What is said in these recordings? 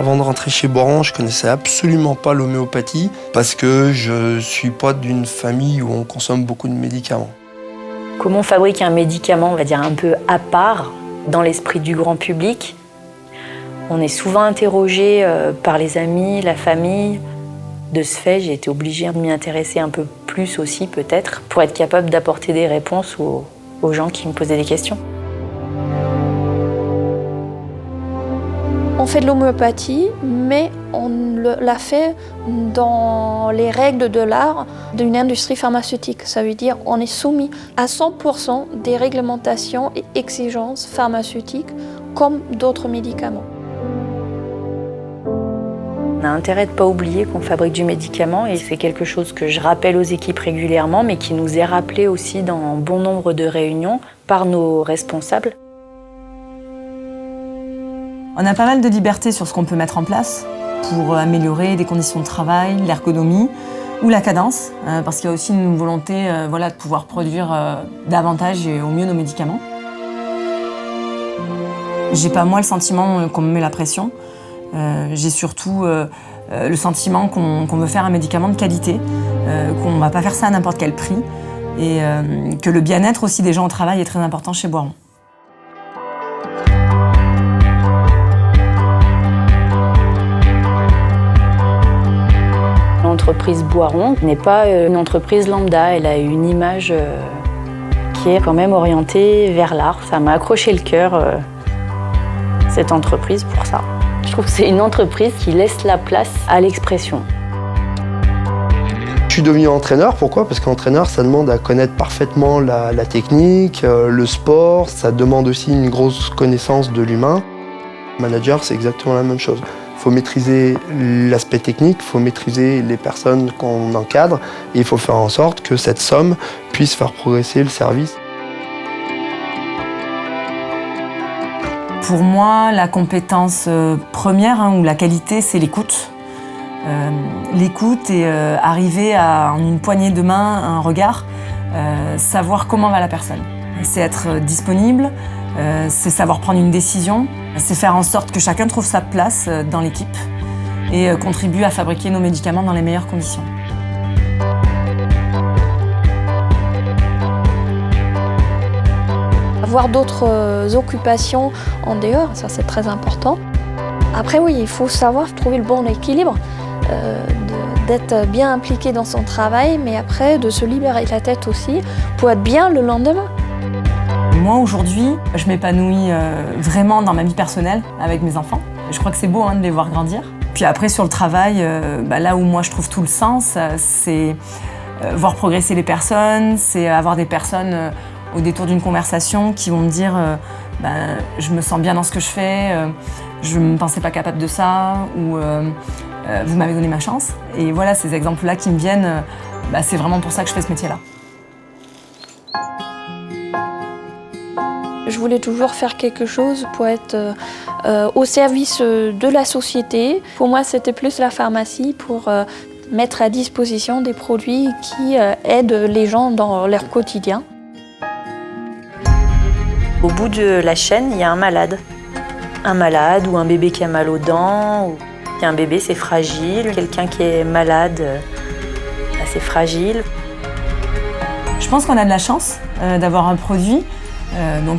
Avant de rentrer chez Boiron, je connaissais absolument pas l'homéopathie parce que je suis pas d'une famille où on consomme beaucoup de médicaments. Comment on fabrique un médicament, on va dire un peu à part, dans l'esprit du grand public? On est souvent interrogé par les amis, la famille. De ce fait, j'ai été obligée de m'y intéresser un peu plus aussi, peut-être, pour être capable d'apporter des réponses aux gens qui me posaient des questions. On fait de l'homéopathie, mais on l'a fait dans les règles de l'art d'une industrie pharmaceutique. Ça veut dire qu'on est soumis à 100% des réglementations et exigences pharmaceutiques comme d'autres médicaments. On a intérêt de ne pas oublier qu'on fabrique du médicament et c'est quelque chose que je rappelle aux équipes régulièrement, mais qui nous est rappelé aussi dans bon nombre de réunions par nos responsables. On a pas mal de liberté sur ce qu'on peut mettre en place pour améliorer les conditions de travail, l'ergonomie ou la cadence, parce qu'il y a aussi une volonté de pouvoir produire davantage et au mieux nos médicaments. J'ai pas moi le sentiment qu'on me met la pression. J'ai surtout le sentiment qu'on veut faire un médicament de qualité, qu'on va pas faire ça à n'importe quel prix et que le bien-être aussi des gens au travail est très important chez Boiron. L'entreprise Boiron n'est pas une entreprise lambda, elle a une image qui est quand même orientée vers l'art. Ça m'a accroché le cœur, cette entreprise, pour ça. Je trouve que c'est une entreprise qui laisse la place à l'expression. Je suis devenu entraîneur, pourquoi? Parce qu'entraîneur, ça demande à connaître parfaitement la technique, le sport, ça demande aussi une grosse connaissance de l'humain. Manager, c'est exactement la même chose. Il faut maîtriser l'aspect technique, il faut maîtriser les personnes qu'on encadre et il faut faire en sorte que cette somme puisse faire progresser le service. Pour moi, la compétence première ou la qualité, c'est l'écoute. L'écoute et arriver à, en une poignée de main, un regard, savoir comment va la personne. C'est être disponible, c'est savoir prendre une décision, c'est faire en sorte que chacun trouve sa place dans l'équipe et contribue à fabriquer nos médicaments dans les meilleures conditions. Avoir d'autres occupations en dehors, ça c'est très important. Après oui, il faut savoir trouver le bon équilibre, d'être bien impliqué dans son travail, mais après de se libérer la tête aussi pour être bien le lendemain. Moi aujourd'hui, je m'épanouis vraiment dans ma vie personnelle avec mes enfants. Je crois que c'est beau de les voir grandir. Puis après sur le travail, là où moi je trouve tout le sens, c'est voir progresser les personnes, c'est avoir des personnes au détour d'une conversation qui vont me dire je me sens bien dans ce que je fais, je ne me pensais pas capable de ça, ou vous m'avez donné ma chance. Et voilà, ces exemples-là qui me viennent, c'est vraiment pour ça que je fais ce métier-là. Je voulais toujours faire quelque chose pour être au service de la société. Pour moi, c'était plus la pharmacie pour mettre à disposition des produits qui aident les gens dans leur quotidien. Au bout de la chaîne, il y a un malade. Un malade ou un bébé qui a mal aux dents. Un bébé, c'est fragile. Quelqu'un qui est malade, c'est fragile. Je pense qu'on a de la chance d'avoir un produit,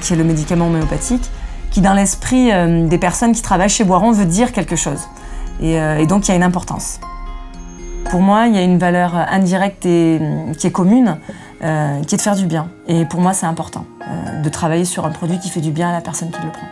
qui est le médicament homéopathique, qui dans l'esprit des personnes qui travaillent chez Boiron veut dire quelque chose. Et donc il y a une importance. Pour moi, il y a une valeur indirecte et qui est commune, qui est de faire du bien. Et pour moi, c'est important de travailler sur un produit qui fait du bien à la personne qui le prend.